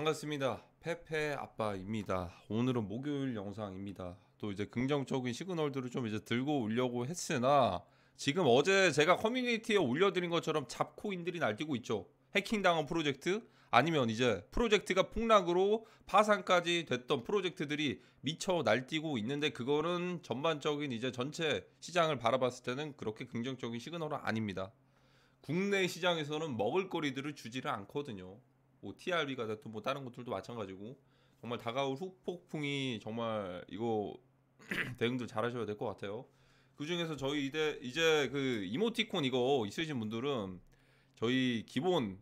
반갑습니다. 페페 아빠입니다. 오늘은 목요일 영상입니다. 또 이제 긍정적인 시그널들을 좀 이제 들고 오려고 했으나 지금 어제 제가 커뮤니티에 올려드린 것처럼 잡코인들이 날뛰고 있죠. 해킹당한 프로젝트 아니면 이제 프로젝트가 폭락으로 파산까지 됐던 프로젝트들이 미쳐 날뛰고 있는데 그거는 전반적인 이제 전체 시장을 바라봤을 때는 그렇게 긍정적인 시그널은 아닙니다. 국내 시장에서는 먹을거리들을 주지를 않거든요. 뭐 TRB가 됐든 뭐 다른 것들도 마찬가지고 정말 다가올 후폭풍이 정말 이거 대응들 잘하셔야 될 것 같아요. 그 중에서 저희 이제 그 이모티콘 이거 있으신 분들은 저희 기본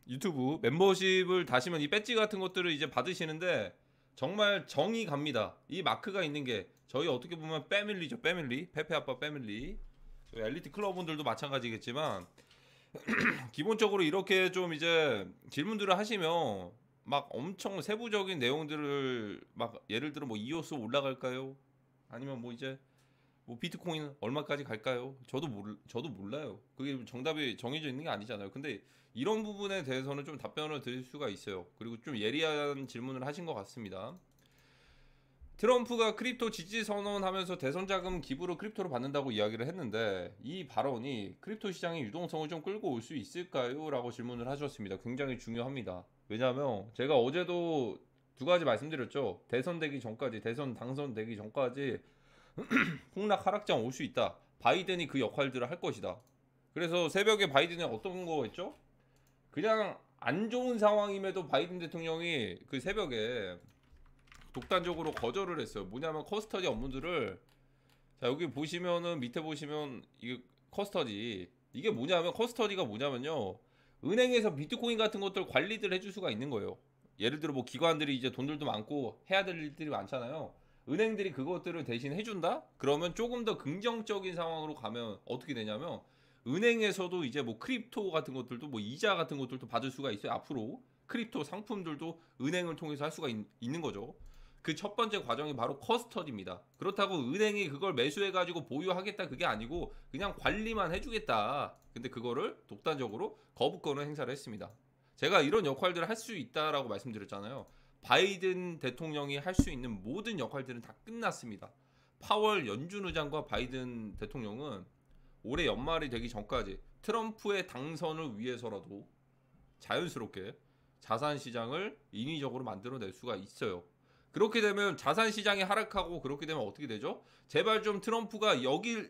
유튜브 멤버십을 다시면 이 배지 같은 것들을 이제 받으시는데 정말 정이 갑니다. 이 마크가 있는 게 저희 어떻게 보면 패밀리죠. 패밀리 페페 아빠 패밀리 엘리트 클럽분들도 마찬가지겠지만 기본적으로 이렇게 좀 이제 질문들을 하시면 막 엄청 세부적인 내용들을 막 예를 들어 뭐 이오스 올라갈까요? 아니면 뭐 이제 뭐 비트코인 얼마까지 갈까요? 저도 몰라요. 그게 정답이 정해져 있는 게 아니잖아요. 근데 이런 부분에 대해서는 좀 답변을 드릴 수가 있어요. 그리고 좀 예리한 질문을 하신 것 같습니다. 트럼프가 크립토 지지 선언하면서 대선 자금 기부로 크립토로 받는다고 이야기를 했는데 이 발언이 크립토 시장의 유동성을 좀 끌고 올 수 있을까요? 라고 질문을 하셨습니다. 굉장히 중요합니다. 왜냐하면 제가 어제도 두 가지 말씀드렸죠. 대선 되기 전까지, 대선 당선되기 전까지 폭락 하락장 올 수 있다. 바이든이 그 역할들을 할 것이다. 그래서 새벽에 바이든이 어떤 거 했죠? 그냥 안 좋은 상황임에도 바이든 대통령이 그 새벽에 독단적으로 거절을 했어요. 뭐냐면 커스터디 업무들을 자 여기 보시면은 밑에 보시면 이게 커스터디 이게 뭐냐면 커스터디가 뭐냐면요 은행에서 비트코인 같은 것들 관리들 해줄 수가 있는 거예요. 예를 들어 뭐 기관들이 이제 돈들도 많고 해야 될 일들이 많잖아요. 은행들이 그것들을 대신 해준다? 그러면 조금 더 긍정적인 상황으로 가면 어떻게 되냐면 은행에서도 이제 뭐 크립토 같은 것들도 뭐 이자 같은 것들도 받을 수가 있어요. 앞으로 크립토 상품들도 은행을 통해서 할 수가 있는 거죠. 그 첫 번째 과정이 바로 커스터디입니다. 그렇다고 은행이 그걸 매수해가지고 보유하겠다 그게 아니고 그냥 관리만 해주겠다. 근데 그거를 독단적으로 거부권을 행사를 했습니다. 제가 이런 역할들을 할 수 있다라고 말씀드렸잖아요. 바이든 대통령이 할 수 있는 모든 역할들은 다 끝났습니다. 파월 연준 의장과 바이든 대통령은 올해 연말이 되기 전까지 트럼프의 당선을 위해서라도 자연스럽게 자산 시장을 인위적으로 만들어낼 수가 있어요. 그렇게 되면 자산 시장이 하락하고 그렇게 되면 어떻게 되죠? 제발 좀 트럼프가 여기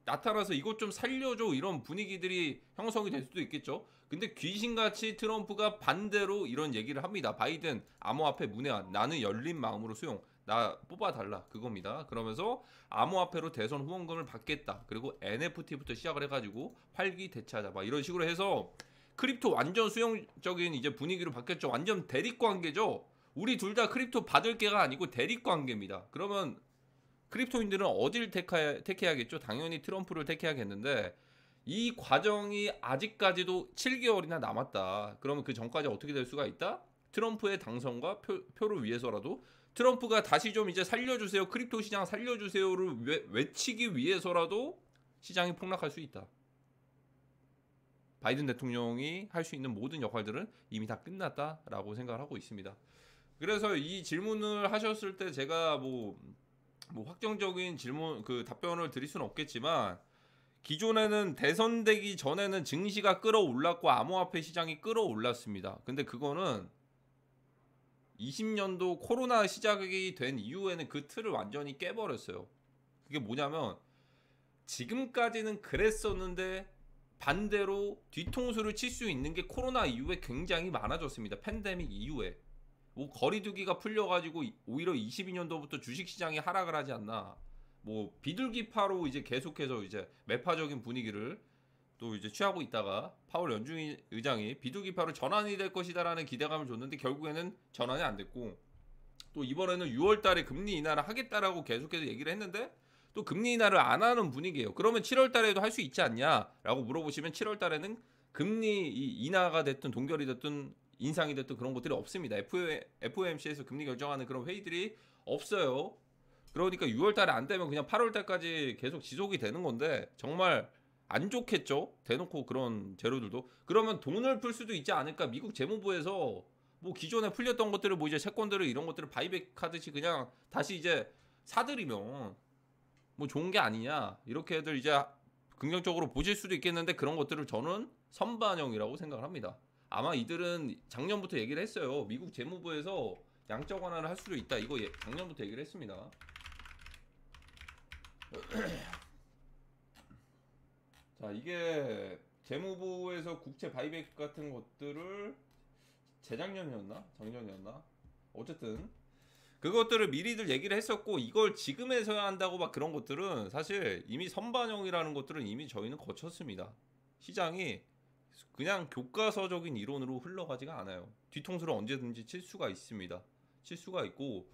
나타나서 이것 좀 살려줘 이런 분위기들이 형성이 될 수도 있겠죠. 근데 귀신같이 트럼프가 반대로 이런 얘기를 합니다. 바이든 암호화폐 문외한 나는 열린 마음으로 수용 나 뽑아달라 그겁니다. 그러면서 암호화폐로 대선 후원금을 받겠다. 그리고 NFT부터 시작을 해가지고 활기대차하자 막 이런 식으로 해서 크립토 완전 수용적인 이제 분위기로 바뀌었죠. 완전 대립 관계죠. 우리 둘 다 크립토 받을 게가 아니고 대립 관계입니다. 그러면 크립토인들은 어딜 택해야겠죠? 당연히 트럼프를 택해야겠는데 이 과정이 아직까지도 7개월이나 남았다. 그러면 그 전까지 어떻게 될 수가 있다? 트럼프의 당선과 표를 위해서라도 트럼프가 다시 좀 이제 살려주세요. 크립토 시장 살려주세요를 외치기 위해서라도 시장이 폭락할 수 있다. 바이든 대통령이 할 수 있는 모든 역할들은 이미 다 끝났다라고 생각을 하고 있습니다. 그래서 이 질문을 하셨을 때 제가 뭐 확정적인 질문 그 답변을 드릴 수는 없겠지만 기존에는 대선되기 전에는 증시가 끌어올랐고 암호화폐 시장이 끌어올랐습니다. 근데 그거는 20년도 코로나 시작이 된 이후에는 그 틀을 완전히 깨버렸어요. 그게 뭐냐면 지금까지는 그랬었는데 반대로 뒤통수를 칠 수 있는 게 코로나 이후에 굉장히 많아졌습니다. 팬데믹 이후에. 뭐 거리두기가 풀려가지고 오히려 22년도부터 주식시장이 하락을 하지 않나. 뭐 비둘기파로 이제 계속해서 이제 매파적인 분위기를 또 이제 취하고 있다가 파월 연준 의장이 비둘기파로 전환이 될 것이다라는 기대감을 줬는데 결국에는 전환이 안 됐고 또 이번에는 6월달에 금리 인하를 하겠다라고 계속해서 얘기를 했는데 또 금리 인하를 안 하는 분위기예요. 그러면 7월달에도 할 수 있지 않냐라고 물어보시면 7월달에는 금리 인하가 됐든 동결이 됐든 인상이 됐든 그런 것들이 없습니다. FOMC에서 금리 결정하는 그런 회의들이 없어요. 그러니까 6월달에 안 되면 그냥 8월달까지 계속 지속이 되는 건데 정말 안 좋겠죠. 대놓고 그런 재료들도. 그러면 돈을 풀 수도 있지 않을까. 미국 재무부에서 뭐 기존에 풀렸던 것들을 뭐 이제 채권들을 이런 것들을 바이백 하듯이 그냥 다시 이제 사들이면 뭐 좋은 게 아니냐 이렇게들 이제 긍정적으로 보실 수도 있겠는데, 그런 것들을 저는 선반영이라고 생각을 합니다. 아마 이들은 작년부터 얘기를 했어요. 미국 재무부에서 양적 완화를 할 수도 있다. 이거 작년부터 얘기를 했습니다. 자, 이게 재무부에서 국채 바이백 같은 것들을 재작년이었나? 작년이었나? 어쨌든 그것들을 미리들 얘기를 했었고, 이걸 지금에서야 한다고 막 그런 것들은 사실 이미 선반영이라는 것들은 이미 저희는 거쳤습니다. 시장이 그냥 교과서적인 이론으로 흘러가지가 않아요. 뒤통수를 언제든지 칠 수가 있습니다. 칠 수가 있고,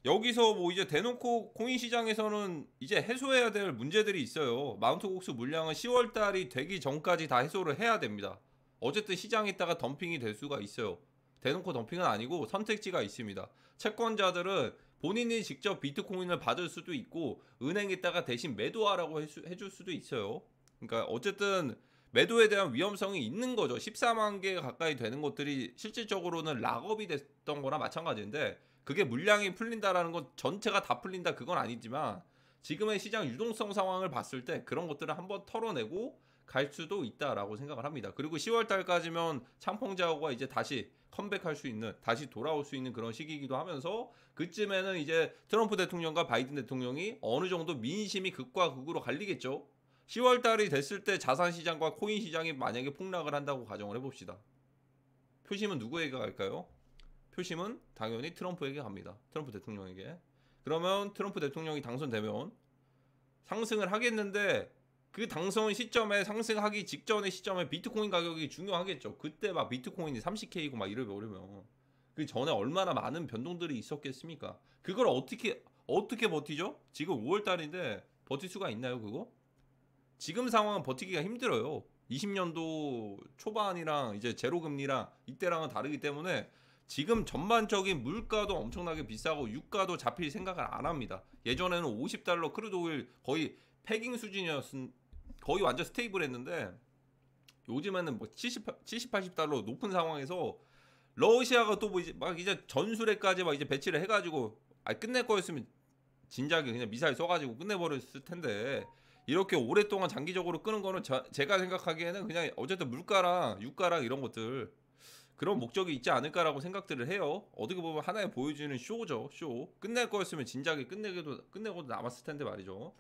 여기서 뭐 이제 대놓고 코인 시장에서는 이제 해소해야 될 문제들이 있어요. 마운트 곡수 물량은 10월 달이 되기 전까지 다 해소를 해야 됩니다. 어쨌든 시장에 있다가 덤핑이 될 수가 있어요. 대놓고 덤핑은 아니고 선택지가 있습니다. 채권자들은 본인이 직접 비트코인을 받을 수도 있고, 은행에다가 대신 매도하라고 해줄 수도 있어요. 그러니까 어쨌든 매도에 대한 위험성이 있는 거죠. 14만 개 가까이 되는 것들이 실질적으로는 락업이 됐던 거나 마찬가지인데, 그게 물량이 풀린다라는 건 전체가 다 풀린다 그건 아니지만, 지금의 시장 유동성 상황을 봤을 때 그런 것들을 한번 털어내고 갈 수도 있다라고 생각을 합니다. 그리고 10월 달까지면 창펑제하고가 이제 다시 컴백할 수 있는, 다시 돌아올 수 있는 그런 시기이기도 하면서, 그쯤에는 이제 트럼프 대통령과 바이든 대통령이 어느 정도 민심이 극과 극으로 갈리겠죠. 10월 달이 됐을 때 자산 시장과 코인 시장이 만약에 폭락을 한다고 가정을 해봅시다. 표심은 누구에게 갈까요? 표심은 당연히 트럼프에게 갑니다. 트럼프 대통령에게. 그러면 트럼프 대통령이 당선되면 상승을 하겠는데, 그 당선 시점에, 상승하기 직전의 시점에 비트코인 가격이 중요하겠죠. 그때 막 비트코인이 30K고 막 이러면 그 전에 얼마나 많은 변동들이 있었겠습니까? 그걸 어떻게 버티죠? 지금 5월 달인데 버틸 수가 있나요, 그거? 지금 상황은 버티기가 힘들어요. 20년도 초반이랑 이제 제로 금리랑 이때랑은 다르기 때문에 지금 전반적인 물가도 엄청나게 비싸고 유가도 잡힐 생각을 안 합니다. 예전에는 50달러 크루드 오일 거의 패깅 수준이었은, 거의 완전 스테이블했는데, 요즘에는 뭐 80달러 높은 상황에서 러시아가 또 뭐 이제 막 이제 전술에까지 막 이제 배치를 해가지고, 끝낼 거였으면 진작에 그냥 미사일 써가지고 끝내버렸을 텐데, 이렇게 오랫동안 장기적으로 끄는 거는 제가 생각하기에는 그냥 어쨌든 물가랑 유가랑 이런 것들, 그런 목적이 있지 않을까라고 생각들을 해요. 어떻게 보면 하나의 보여주는 쇼죠, 쇼. 끝낼 거였으면 진작에 끝내고도 남았을 텐데 말이죠.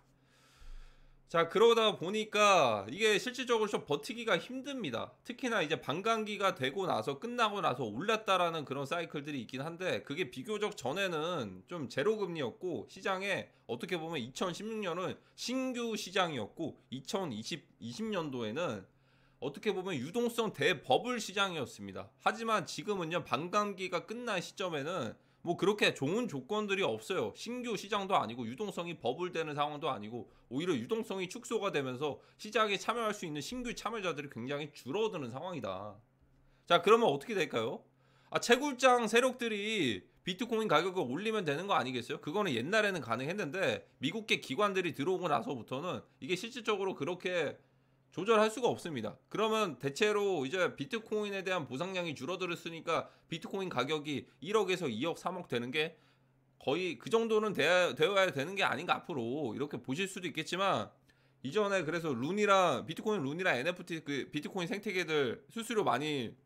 자, 그러다 보니까 이게 실질적으로 좀 버티기가 힘듭니다. 특히나 이제 반감기가 되고 나서, 끝나고 나서 올랐다라는 그런 사이클들이 있긴 한데, 그게 비교적 전에는 좀 제로금리였고, 시장에 어떻게 보면 2016년은 신규 시장이었고, 2020년도에는 어떻게 보면 유동성 대버블 시장이었습니다. 하지만 지금은요, 반감기가 끝난 시점에는 뭐 그렇게 좋은 조건들이 없어요. 신규 시장도 아니고 유동성이 버블되는 상황도 아니고, 오히려 유동성이 축소가 되면서 시장에 참여할 수 있는 신규 참여자들이 굉장히 줄어드는 상황이다. 자, 그러면 어떻게 될까요? 채굴장 세력들이 비트코인 가격을 올리면 되는 거 아니겠어요? 그거는 옛날에는 가능했는데, 미국계 기관들이 들어오고 나서부터는 이게 실질적으로 그렇게 조절할 수가 없습니다. 그러면 대체로 이제 비트코인에 대한 보상량이 줄어들었으니까 비트코인 가격이 1억에서 2억, 3억 되는 게 거의 그 정도는 되어야 되는 게 아닌가 앞으로, 이렇게 보실 수도 있겠지만, 이전에 그래서 비트코인 룬이랑 NFT 그 비트코인 생태계들 수수료 많이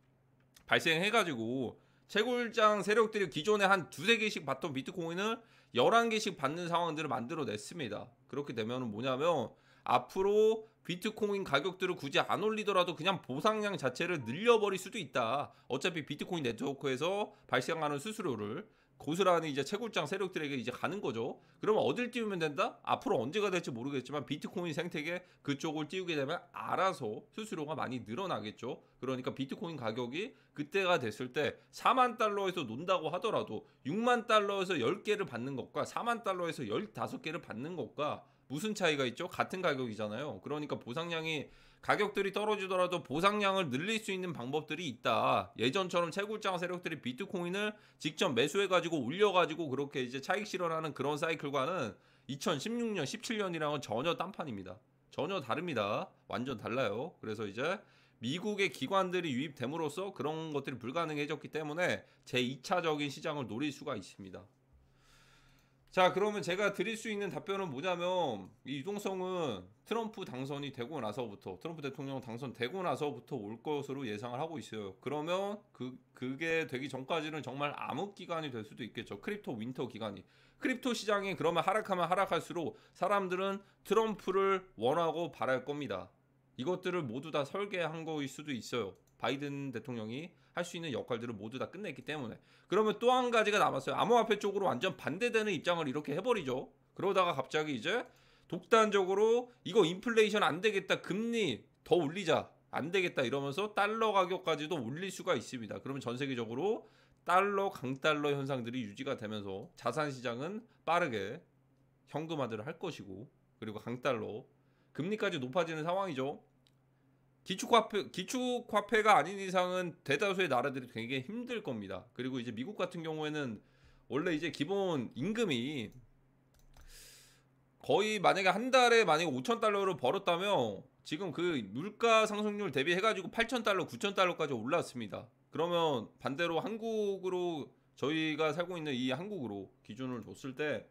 발생해가지고 채굴장 세력들이 기존에 한 두세 개씩 받던 비트코인을 11개씩 받는 상황들을 만들어냈습니다. 그렇게 되면 뭐냐면, 앞으로 비트코인 가격들을 굳이 안 올리더라도 그냥 보상량 자체를 늘려버릴 수도 있다. 어차피 비트코인 네트워크에서 발생하는 수수료를 고스란히 이제 채굴장 세력들에게 이제 가는 거죠. 그러면 어딜 띄우면 된다? 앞으로 언제가 될지 모르겠지만 비트코인 생태계 그쪽을 띄우게 되면 알아서 수수료가 많이 늘어나겠죠. 그러니까 비트코인 가격이 그때가 됐을 때 4만 달러에서 논다고 하더라도 6만 달러에서 10개를 받는 것과 4만 달러에서 15개를 받는 것과 무슨 차이가 있죠? 같은 가격이잖아요. 그러니까 보상량이, 가격들이 떨어지더라도 보상량을 늘릴 수 있는 방법들이 있다. 예전처럼 채굴장 세력들이 비트코인을 직접 매수해가지고 올려가지고 그렇게 이제 차익 실현하는 그런 사이클과는 2016년, 17년이랑은 전혀 딴판입니다. 전혀 다릅니다. 완전 달라요. 그래서 이제 미국의 기관들이 유입됨으로써 그런 것들이 불가능해졌기 때문에 제2차적인 시장을 노릴 수가 있습니다. 자, 그러면 제가 드릴 수 있는 답변은 뭐냐면 이 유동성은 트럼프 당선이 되고 나서부터, 트럼프 대통령 당선되고 나서부터 올 것으로 예상을 하고 있어요. 그러면 그게 되기 전까지는 정말 암흑 기간이 될 수도 있겠죠. 크립토 윈터 기간이. 크립토 시장이 그러면 하락하면 하락할수록 사람들은 트럼프를 원하고 바랄 겁니다. 이것들을 모두 다 설계한 거일 수도 있어요. 바이든 대통령이 할 수 있는 역할들을 모두 다 끝냈기 때문에. 그러면 또 한 가지가 남았어요. 암호화폐 쪽으로 완전 반대되는 입장을 이렇게 해버리죠. 그러다가 갑자기 이제 독단적으로 이거 인플레이션 안 되겠다, 금리 더 올리자, 안 되겠다 이러면서 달러 가격까지도 올릴 수가 있습니다. 그러면 전 세계적으로 달러 강달러 현상들이 유지가 되면서 자산 시장은 빠르게 현금화를 할 것이고, 그리고 강달러 금리까지 높아지는 상황이죠. 기축화폐가 아닌 이상은 대다수의 나라들이 되게 힘들 겁니다. 그리고 이제 미국 같은 경우에는 원래 이제 기본 임금이 거의 만약에 한 달에 만약에 5,000달러를 벌었다면 지금 그 물가 상승률 대비해가지고 8,000달러, 9,000달러까지 올랐습니다. 그러면 반대로 한국으로 저희가 살고 있는 이 한국으로 기준을 줬을 때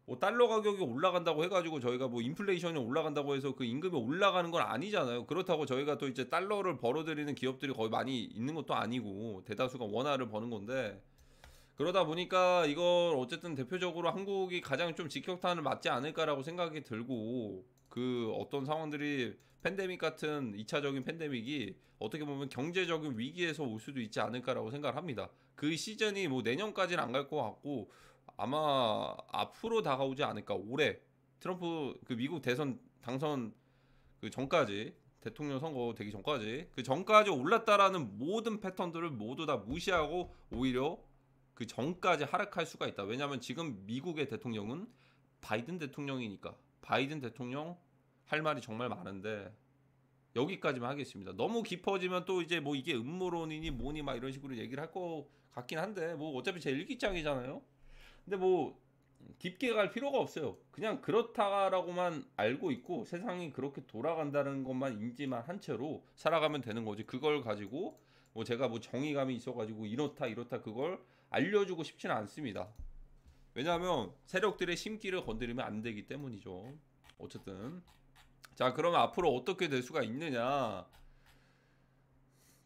뭐 달러 가격이 올라간다고 해가지고 저희가 뭐 인플레이션이 올라간다고 해서 그 임금이 올라가는 건 아니잖아요. 그렇다고 저희가 또 이제 달러를 벌어들이는 기업들이 거의 많이 있는 것도 아니고 대다수가 원화를 버는 건데, 그러다 보니까 이걸 어쨌든 대표적으로 한국이 가장 좀 직격탄을 맞지 않을까라고 생각이 들고, 그 어떤 상황들이 팬데믹 같은 2차적인 팬데믹이 어떻게 보면 경제적인 위기에서 올 수도 있지 않을까라고 생각을 합니다. 그 시즌이 뭐 내년까지는 안 갈 것 같고 아마 앞으로 다가오지 않을까. 올해 트럼프 그 미국 대선 당선 그 전까지, 대통령 선거 되기 전까지, 그 전까지 올랐다라는 모든 패턴들을 모두 다 무시하고 오히려 그 전까지 하락할 수가 있다. 왜냐하면 지금 미국의 대통령은 바이든 대통령이니까. 바이든 대통령 할 말이 정말 많은데 여기까지만 하겠습니다. 너무 깊어지면 또 이제 뭐 이게 음모론이니 뭐니 막 이런 식으로 얘기를 할 것 같긴 한데, 뭐 어차피 제 일기장이잖아요. 근데 뭐 깊게 갈 필요가 없어요. 그냥 그렇다라고만 알고 있고 세상이 그렇게 돌아간다는 것만 인지만 한 채로 살아가면 되는 거지. 그걸 가지고 뭐 제가 뭐 정의감이 있어가지고 이렇다 그걸 알려주고 싶지는 않습니다. 왜냐하면 세력들의 심기를 건드리면 안 되기 때문이죠. 어쨌든 자, 그러면 앞으로 어떻게 될 수가 있느냐.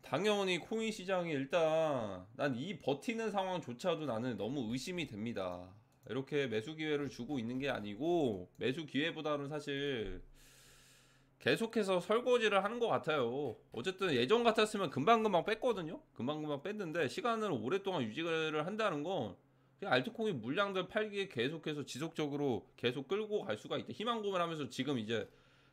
당연히 코인 시장이 일단 난 이 버티는 상황조차도 나는 너무 의심이 됩니다. 이렇게 매수 기회를 주고 있는 게 아니고, 매수 기회보다는 사실 계속해서 설거지를 하는 것 같아요. 어쨌든 예전 같았으면 금방금방 뺐거든요. 금방금방 뺐는데 시간을 오랫동안 유지를 한다는 건 그냥 알트코인 물량들 팔기에 계속해서 지속적으로 계속 끌고 갈 수가 있다. 희망고문 하면서 지금 이제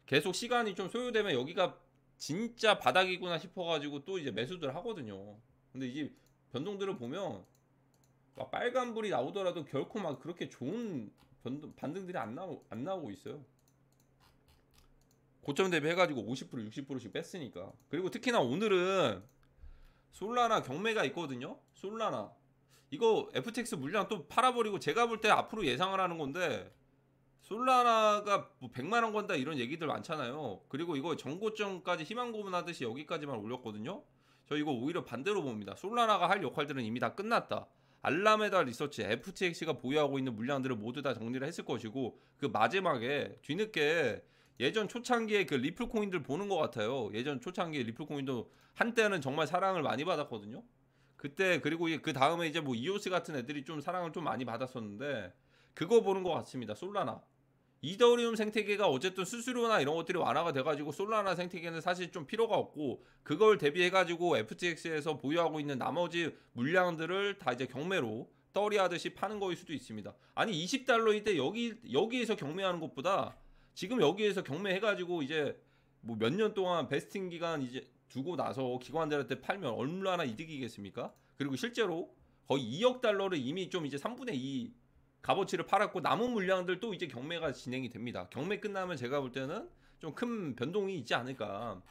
계속 시간이 좀 소요되면 여기가 진짜 바닥이구나 싶어가지고 또 이제 매수들 하거든요. 근데 이제 변동들을 보면 막 빨간불이 나오더라도 결코 막 그렇게 좋은 반등들이 안 나오고 있어요. 고점 대비해가지고 50% 60%씩 뺐으니까. 그리고 특히나 오늘은 솔라나 경매가 있거든요. 솔라나 이거 FTX 물량 또 팔아버리고, 제가 볼 때 앞으로 예상을 하는 건데 솔라나가 뭐 100만원 건다 이런 얘기들 많잖아요. 그리고 이거 정고점까지 희망 고문하듯이 여기까지만 올렸거든요. 저 이거 오히려 반대로 봅니다. 솔라나가 할 역할들은 이미 다 끝났다. 알라메다 리서치, FTX가 보유하고 있는 물량들을 모두 다 정리를 했을 것이고, 그 마지막에 뒤늦게 예전 초창기에 그 리플 코인들 보는 것 같아요. 예전 초창기에 리플 코인도 한때는 정말 사랑을 많이 받았거든요. 그때, 그리고 그 다음에 이제 뭐 이오스 같은 애들이 좀 사랑을 좀 많이 받았었는데 그거 보는 것 같습니다. 솔라나 이더리움 생태계가 어쨌든 수수료나 이런 것들이 완화가 돼가지고 솔라나 생태계는 사실 좀 필요가 없고, 그걸 대비해가지고 FTX에서 보유하고 있는 나머지 물량들을 다 이제 경매로 떨이하듯이 파는 거일 수도 있습니다. 아니 20달러일 때 여기에서 경매하는 것보다 지금 여기에서 경매해가지고 이제 뭐 몇 년 동안 베스팅 기간 이제 두고 나서 기관들한테 팔면 얼마나 이득이겠습니까? 그리고 실제로 거의 2억 달러를 이미 좀 이제 3분의 2 값어치를 팔았고, 남은 물량들 또 이제 경매가 진행이 됩니다. 경매 끝나면 제가 볼 때는 좀 큰 변동이 있지 않을까.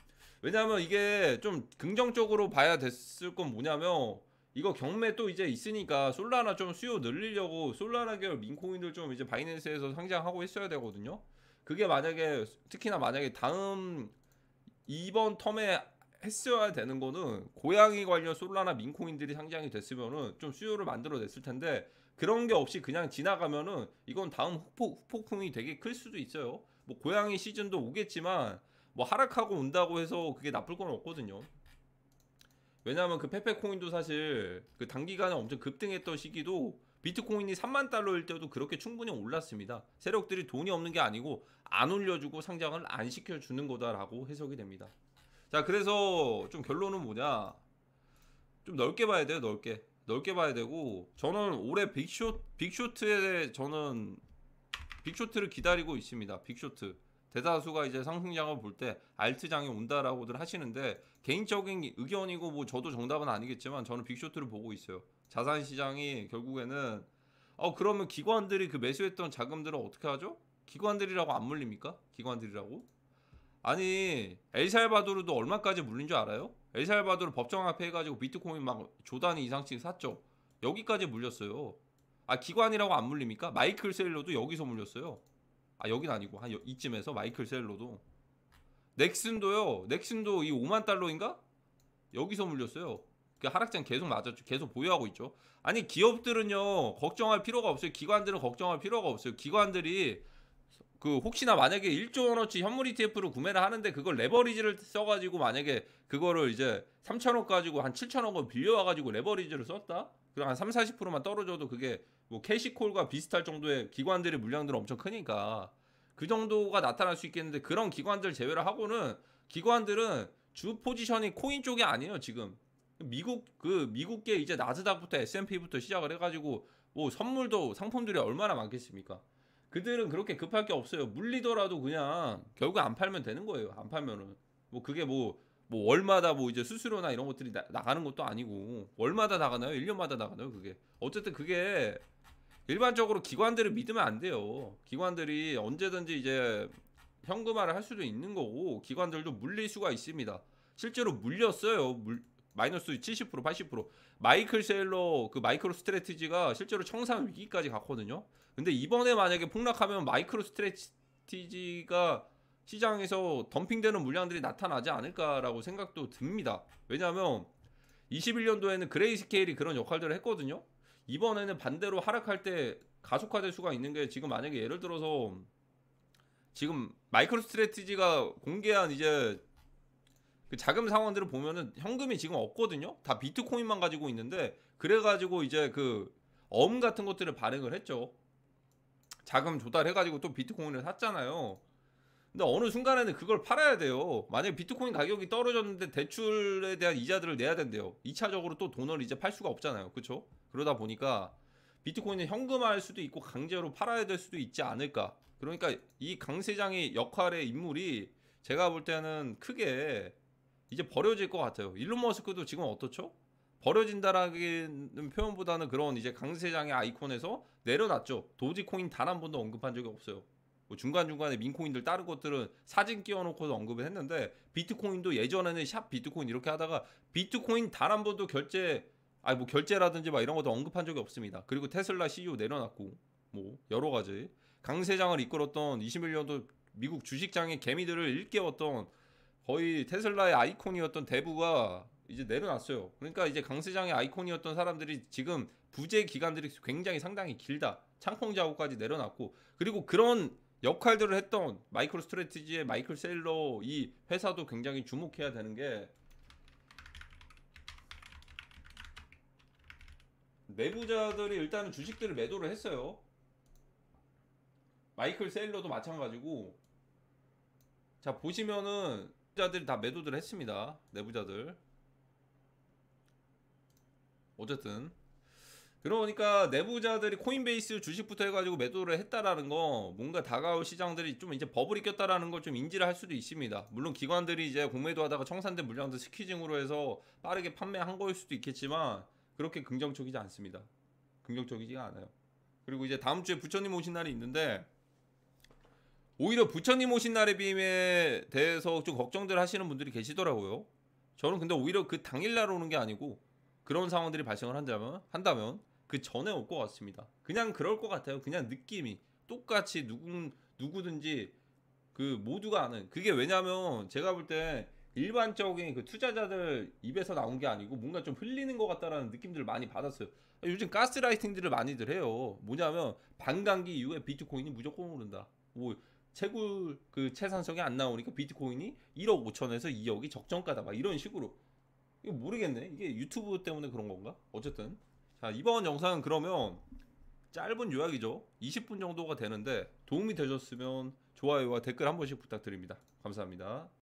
왜냐하면 이게 좀 긍정적으로 봐야 됐을 건 뭐냐면, 이거 경매 또 이제 있으니까 솔라나 좀 수요 늘리려고 솔라나 계열 민코인들 좀 이제 바이낸스에서 상장하고 했어야 되거든요. 그게 만약에 특히나 만약에 다음 이번 텀에 했어야 되는 거는 고양이 관련 솔라나 민코인들이 상장이 됐으면은 좀 수요를 만들어냈을 텐데 그런 게 없이 그냥 지나가면은 이건 다음 후폭풍이 되게 클 수도 있어요. 뭐 고양이 시즌도 오겠지만 뭐 하락하고 온다고 해서 그게 나쁠 건 없거든요. 왜냐하면 그 페페코인도 사실 그 단기간에 엄청 급등했던 시기도 비트코인이 3만 달러일 때도 그렇게 충분히 올랐습니다. 세력들이 돈이 없는 게 아니고 안 올려주고 상장을 안 시켜주는 거다라고 해석이 됩니다. 자, 그래서 좀 결론은 뭐냐? 좀 넓게 봐야 돼요, 넓게 봐야 되고 저는 올해 빅쇼트에 저는 빅쇼트를 기다리고 있습니다. 빅쇼트. 대다수가 이제 상승장을 볼 때 알트장이 온다라고들 하시는데 개인적인 의견이고 뭐 저도 정답은 아니겠지만 저는 빅쇼트를 보고 있어요. 자산 시장이 결국에는 그러면 기관들이 그 매수했던 자금들은 어떻게 하죠? 기관들이라고 안 물립니까? 기관들이라고? 아니 엘살바도르도 얼마까지 물린 줄 알아요? 엘살바도르 법정 앞에 해가지고 비트코인 막 조단위 이상씩 샀죠. 여기까지 물렸어요. 아 기관이라고 안 물립니까? 마이클 셀러도 여기서 물렸어요. 아 여긴 아니고 한 이쯤에서 마이클 셀러도 넥슨도요. 넥슨도 이 5만 달러인가? 여기서 물렸어요. 그 하락장 계속 맞았죠. 계속 보유하고 있죠. 아니 기업들은요 걱정할 필요가 없어요. 기관들은 걱정할 필요가 없어요. 기관들이 그 혹시나 만약에 1조 원어치 현물 ETF를 구매를 하는데 그걸 레버리지를 써가지고 만약에 그거를 이제 3천억 가지고 한 7천억을 빌려와가지고 레버리지를 썼다? 그럼 한 30~40%만 떨어져도 그게 뭐 캐시콜과 비슷할 정도의 기관들의 물량들은 엄청 크니까 그 정도가 나타날 수 있겠는데 그런 기관들 제외를 하고는 기관들은 주 포지션이 코인 쪽이 아니에요 지금. 미국계 이제 나스닥부터 S&P부터 시작을 해가지고 뭐 선물도 상품들이 얼마나 많겠습니까? 그들은 그렇게 급할 게 없어요. 물리더라도 그냥 결국 안 팔면 되는 거예요. 안 팔면은 뭐 그게 뭐 월마다 뭐 이제 수수료나 이런 것들이 나가는 것도 아니고 월마다 나가나요? 1년마다 나가나요? 그게 어쨌든 그게 일반적으로 기관들을 믿으면 안 돼요. 기관들이 언제든지 이제 현금화를 할 수도 있는 거고 기관들도 물릴 수가 있습니다. 실제로 물렸어요. 마이너스 70% 80% 마이클 세일러 그 마이크로 스트래티지가 실제로 청산 위기까지 갔거든요. 근데 이번에 만약에 폭락하면 마이크로 스트래티지가 시장에서 덤핑되는 물량들이 나타나지 않을까라고 생각도 듭니다. 왜냐하면 21년도에는 그레이스케일이 그런 역할들을 했거든요. 이번에는 반대로 하락할 때 가속화될 수가 있는 게 지금 만약에 예를 들어서 지금 마이크로 스트래티지가 공개한 이제 그 자금 상황들을 보면은 현금이 지금 없거든요. 다 비트코인만 가지고 있는데 그래가지고 이제 그 어음 같은 것들을 발행을 했죠. 자금 조달해가지고 또 비트코인을 샀잖아요. 근데 어느 순간에는 그걸 팔아야 돼요. 만약에 비트코인 가격이 떨어졌는데 대출에 대한 이자들을 내야 된대요. 2차적으로 또 돈을 이제 팔 수가 없잖아요. 그렇죠? 그러다 보니까 비트코인을 현금화할 수도 있고 강제로 팔아야 될 수도 있지 않을까. 그러니까 이 강세장의 역할의 인물이 제가 볼 때는 크게 이제 버려질 것 같아요. 일론 머스크도 지금 어떻죠? 버려진다라는 표현보다는 그런 이제 강세장의 아이콘에서 내려놨죠. 도지코인 단 한 번도 언급한 적이 없어요. 뭐 중간중간에 민코인들 다른 것들은 사진 끼워놓고도 언급을 했는데 비트코인도 예전에는 샵 비트코인 이렇게 하다가 비트코인 단 한 번도 뭐 결제라든지 막 이런 것도 언급한 적이 없습니다. 그리고 테슬라 CEO 내려놨고 뭐 여러 가지 강세장을 이끌었던 21년도 미국 주식장의 개미들을 일깨웠던 거의 테슬라의 아이콘이었던 대부가 이제 내려놨어요. 그러니까 이제 강세장의 아이콘이었던 사람들이 지금 부재 기간들이 굉장히 상당히 길다. 창펑 자국까지 내려놨고 그리고 그런 역할들을 했던 마이크로 스트래티지의 마이클 세일러 이 회사도 굉장히 주목해야 되는 게 내부자들이 일단은 주식들을 매도를 했어요. 마이클 세일러도 마찬가지고 자 보시면은 내부자들이 다 매도를 했습니다. 내부자들 어쨌든 그러니까 내부자들이 코인베이스 주식부터 해가지고 매도를 했다라는 거 뭔가 다가올 시장들이 좀 이제 버블이 꼈다라는 걸 좀 인지를 할 수도 있습니다. 물론 기관들이 이제 공매도 하다가 청산된 물량들 스퀴징으로 해서 빠르게 판매한 거일 수도 있겠지만 그렇게 긍정적이지 않습니다. 긍정적이지가 않아요. 그리고 이제 다음 주에 부처님 오신 날이 있는데 오히려 부처님 오신 날의 빔에 대해서 좀 걱정들 하시는 분들이 계시더라고요. 저는 근데 오히려 그 당일날 오는 게 아니고 그런 상황들이 발생을 한다면 그 전에 올 것 같습니다. 그냥 그럴 것 같아요. 그냥 느낌이 똑같이 누구든지 그 모두가 아는 그게 왜냐면 제가 볼 때 일반적인 그 투자자들 입에서 나온 게 아니고 뭔가 좀 흘리는 것 같다라는 느낌들을 많이 받았어요. 요즘 가스라이팅들을 많이들 해요. 뭐냐면 반감기 이후에 비트코인이 무조건 오른다. 뭐 채굴 그 채산성이 안 나오니까 비트코인이 1억 5천에서 2억이 적정가다 막 이런 식으로. 이거 모르겠네. 이게 유튜브 때문에 그런 건가? 어쨌든 자 이번 영상은 그러면 짧은 요약이죠. 20분 정도가 되는데 도움이 되셨으면 좋아요와 댓글 한 번씩 부탁드립니다. 감사합니다.